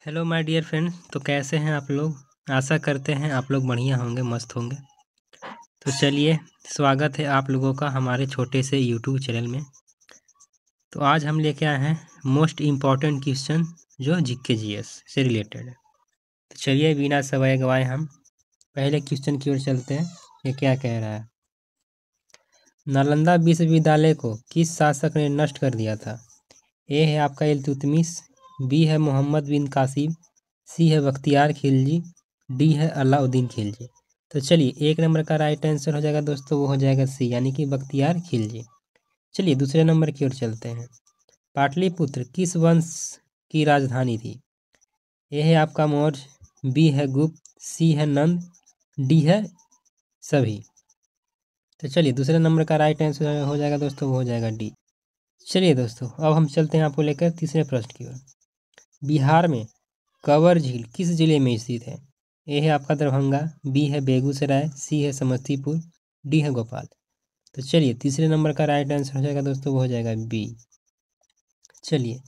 Hello my dear friends. तो कैसे हैं आप लोग? आशा करते हैं आप लोग बढ़िया होंगे, मस्त होंगे। तो चलिए, स्वागत है आप लोगों का हमारे छोटे से यूट्यूब चैनल में। तो आज हम लेके आए हैं मोस्ट इम्पॉर्टेंट क्वेश्चन जो जीके जीएस से रिलेटेड है। तो चलिए बिना समय गवाए हम पहले क्वेश्चन की ओर चलते हैं। ये क्या कह रहा है? नालंदा विश्वविद्यालय को किस शासक ने नष्ट कर दिया था? ए है आपका इल्तुतमिश, बी है मोहम्मद बिन कासिम, सी है बख्तियार खिलजी, डी है अलाउद्दीन खिलजी। तो चलिए, एक नंबर का राइट आंसर हो जाएगा दोस्तों, वो हो जाएगा सी, यानी कि बख्तियार खिलजी। चलिए दूसरे नंबर की ओर चलते हैं। पाटलिपुत्र किस वंश की राजधानी थी? ए है आपका मौर्य, बी है गुप्त, सी है नंद, डी है सभी। तो चलिए दूसरे नंबर का राइट आंसर हो जाएगा दोस्तों, वो हो जाएगा डी। चलिए दोस्तों, अब हम चलते हैं आपको लेकर तीसरे प्रश्न की ओर। बिहार में कंवर झील किस जिले में स्थित है? ए है आपका दरभंगा, बी है बेगूसराय, सी है समस्तीपुर, डी है भोपाल। तो चलिए तीसरे नंबर का राइट आंसर हो जाएगा दोस्तों, वो हो जाएगा बी। चलिए,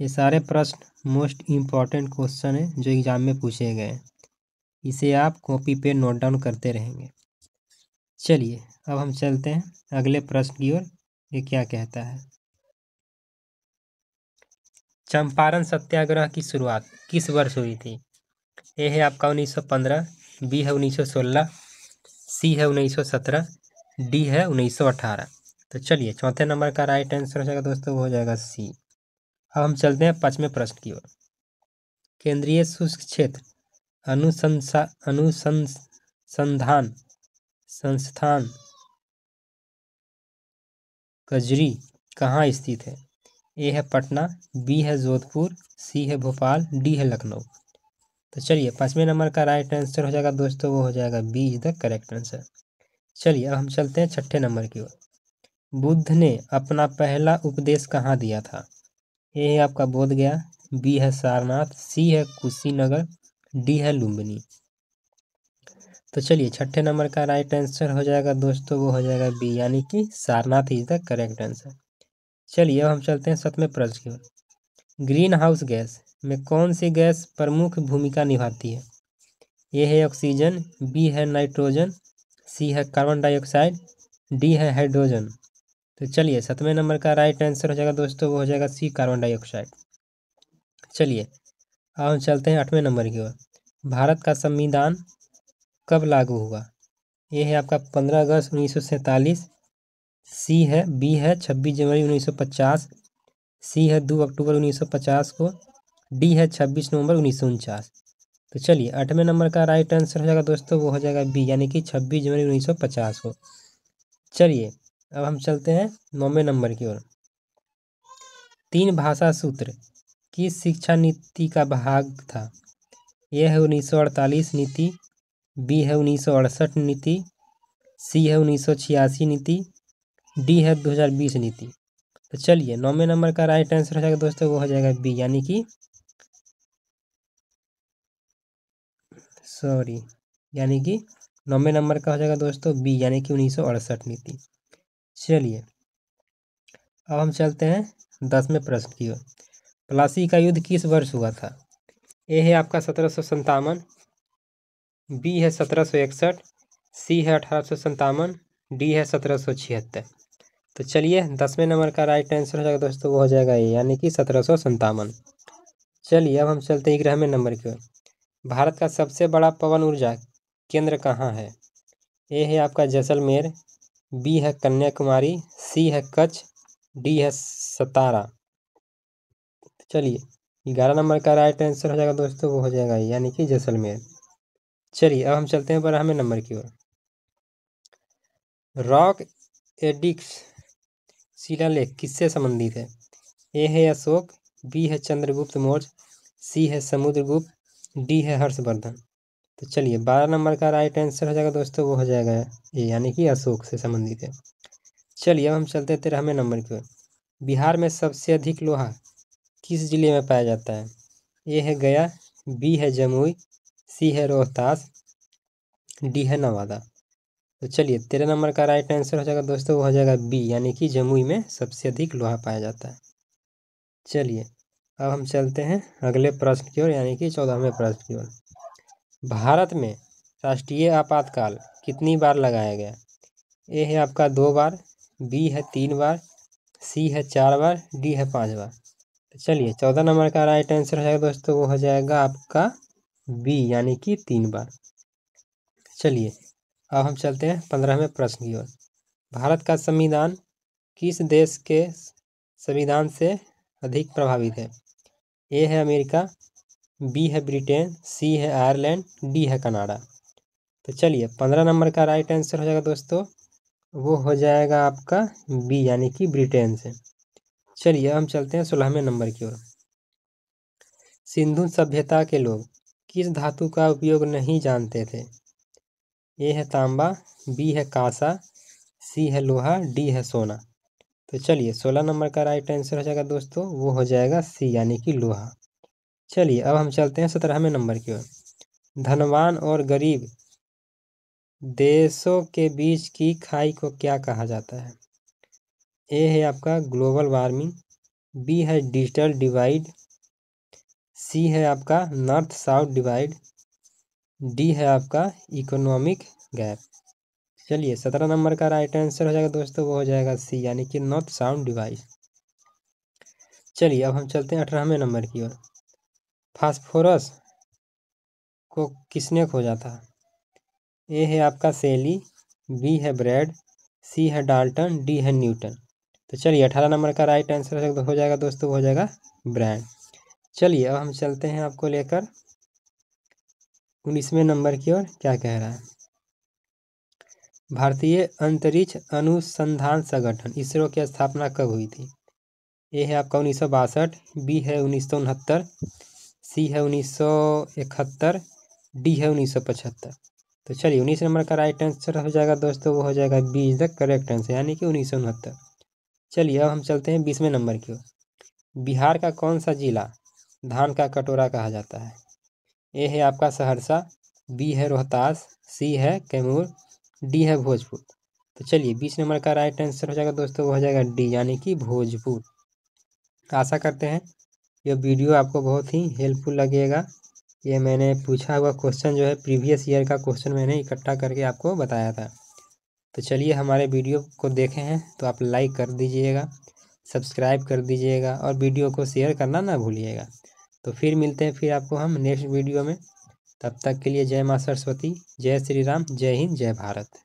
ये सारे प्रश्न मोस्ट इम्पॉर्टेंट क्वेश्चन है जो एग्जाम में पूछे गए हैं। इसे आप कॉपी पे नोट डाउन करते रहेंगे। चलिए अब हम चलते हैं अगले प्रश्न की ओर। ये क्या कहता है? चंपारण सत्याग्रह की शुरुआत किस वर्ष हुई थी? ए है आपका 1915, बी है 1916, सी है 1917, डी है 1918। तो चलिए चौथे नंबर का राइट आंसर हो जाएगा दोस्तों, वो हो जाएगा सी। अब हम चलते हैं पांचवें प्रश्न की ओर। केंद्रीय शुष्क क्षेत्र अनुसंधान संस्थान कजरी कहाँ स्थित है? ए है पटना, बी है जोधपुर, सी है भोपाल, डी है लखनऊ। तो चलिए पांचवें नंबर का राइट आंसर हो जाएगा दोस्तों, वो हो जाएगा B is the correct answer. चलिए अब हम चलते हैं छठे नंबर की ओर। बुद्ध ने अपना पहला उपदेश कहाँ दिया था? ए है आपका बोध गया, बी है सारनाथ, सी है कुशीनगर, डी है लुम्बिनी। तो चलिए छठे नंबर का राइट आंसर हो जाएगा दोस्तों, वो हो जाएगा बी, यानी कि Sarnath is the correct answer. चलिए अब हम चलते हैं सातवें प्रश्न की ओर। ग्रीन हाउस गैस में कौन सी गैस प्रमुख भूमिका निभाती है? ए है ऑक्सीजन, बी है नाइट्रोजन, सी है कार्बन डाइऑक्साइड, डी है हाइड्रोजन। तो चलिए सातवें नंबर का राइट आंसर हो जाएगा दोस्तों, वो हो जाएगा सी, कार्बन डाइऑक्साइड। चलिए अब हम चलते हैं आठवें नंबर की ओर। भारत का संविधान कब लागू हुआ? ए है आपका 15 अगस्त 1947, सी है बी है 26 जनवरी 1950, सी है 2 अक्टूबर 1950 को, डी है 26 नवंबर 1949। तो चलिए आठवें नंबर का राइट आंसर हो जाएगा दोस्तों, वो हो जाएगा बी, यानी कि 26 जनवरी 1950 को। चलिए अब हम चलते हैं नौवें नंबर की ओर। 3 भाषा सूत्र किस शिक्षा नीति का भाग था? ए है 1948 नीति, बी है 1968 नीति, सी है 1986 नीति, डी है 2020 नीति। तो चलिए नौवें नंबर का राइट आंसर हो जाएगा दोस्तों, वो हो जाएगा बी, यानी कि नौवें नंबर का हो जाएगा दोस्तों बी, यानी कि 1968 नीति। चलिए अब हम चलते हैं 10वें प्रश्न की ओर। प्लासी का युद्ध किस वर्ष हुआ था? ए है आपका 1757, बी है 1761, सी है 1857, डी है 1776। तो चलिए 10वें नंबर का राइट आंसर हो जाएगा दोस्तों, वो हो जाएगा ए, यानी कि 1757। चलिए अब हम चलते हैं 11वें नंबर की ओर। भारत का सबसे बड़ा पवन ऊर्जा केंद्र कहाँ है? ए है आपका जैसलमेर, बी है कन्याकुमारी, सी है कच्छ, डी है सतारा। चलिए 11 नंबर का राइट आंसर हो जाएगा दोस्तों, वो हो जाएगा यानी कि जैसलमेर। चलिए अब हम चलते हैं 12वें नंबर की ओर। रॉक एडिक्स शिलालेख किससे संबंधित है? ए है अशोक, बी है चंद्रगुप्त मौर्य, सी है समुद्रगुप्त, डी है हर्षवर्धन। तो चलिए 12 नंबर का राइट आंसर हो जाएगा दोस्तों, वो हो जाएगा ए, यानी कि अशोक से संबंधित है। चलिए अब हम चलते हैं 13वें नंबर की ओर। बिहार में सबसे अधिक लोहा किस जिले में पाया जाता है? ए है गया, बी है जमुई, सी है रोहतास, डी है नवादा। तो चलिए 13 नंबर का राइट आंसर हो जाएगा दोस्तों, वो हो जाएगा बी, यानी कि जमुई में सबसे अधिक लोहा पाया जाता है। चलिए अब हम चलते हैं अगले प्रश्न की ओर, यानी कि 14वें प्रश्न की ओर। भारत में राष्ट्रीय आपातकाल कितनी बार लगाया गया? ए है आपका 2 बार, बी है 3 बार, सी है 4 बार, डी है 5 बार। तो चलिए 14 नंबर का राइट आंसर हो जाएगा दोस्तों, वो हो जाएगा आपका बी, यानी कि 3 बार। चलिए अब हम चलते हैं 15वें प्रश्न की ओर। भारत का संविधान किस देश के संविधान से अधिक प्रभावित है? ए है अमेरिका, बी है ब्रिटेन, सी है आयरलैंड, डी है कनाडा। तो चलिए 15 नंबर का राइट आंसर हो जाएगा दोस्तों, वो हो जाएगा आपका बी, यानी कि ब्रिटेन से। चलिए हम चलते हैं 16वें नंबर की ओर। सिंधु सभ्यता के लोग किस धातु का उपयोग नहीं जानते थे? ए है तांबा, बी है कांसा, सी है लोहा, डी है सोना। तो चलिए 16 नंबर का राइट आंसर हो जाएगा दोस्तों, वो हो जाएगा सी, यानी कि लोहा। चलिए अब हम चलते हैं 17वें नंबर की ओर। धनवान और गरीब देशों के बीच की खाई को क्या कहा जाता है? ए है आपका ग्लोबल वार्मिंग, बी है डिजिटल डिवाइड, सी है आपका नॉर्थ साउथ डिवाइड, डी है आपका इकोनॉमिक गैप। चलिए 17 नंबर का राइट आंसर हो जाएगा दोस्तों, वो हो जाएगा सी, यानी कि नॉर्थ साउथ डिवाइड। चलिए अब हम चलते हैं 18वें नंबर की ओर। फास्फोरस को किसने खोजा था? ए है आपका सेली, बी है ब्रैड, सी है डाल्टन, डी है न्यूटन। तो चलिए 18 नंबर का राइट आंसर हो जाएगा दोस्तों, वो हो जाएगा ब्रैड। चलिए अब हम चलते हैं आपको लेकर 19वें नंबर की ओर, क्या कह रहा है। भारतीय अंतरिक्ष अनुसंधान संगठन इसरो की स्थापना कब हुई थी? ए है आपका 1962, बी है 1969, सी है 1971, डी है 1975। तो चलिए 19 नंबर का राइट आंसर हो जाएगा दोस्तों, वो हो जाएगा B is the correct answer, यानी कि 1969। चलिए अब हम चलते हैं 20वें नंबर की ओर। बिहार का कौन सा जिला धान का कटोरा कहा जाता है? ए है आपका सहरसा, बी है रोहतास, सी है कैमूर, डी है भोजपुर। तो चलिए 20 नंबर का राइट आंसर हो जाएगा दोस्तों, वो हो जाएगा डी, यानी कि भोजपुर। आशा करते हैं यह वीडियो आपको बहुत ही हेल्पफुल लगेगा। ये मैंने पूछा हुआ क्वेश्चन जो है प्रीवियस ईयर का क्वेश्चन मैंने इकट्ठा करके आपको बताया था। तो चलिए हमारे वीडियो को देखे हैं तो आप लाइक कर दीजिएगा, सब्सक्राइब कर दीजिएगा और वीडियो को शेयर करना ना भूलिएगा। तो फिर मिलते हैं फिर आपको हम नेक्स्ट वीडियो में। तब तक के लिए जय माँ सरस्वती, जय श्री राम, जय हिंद, जय भारत।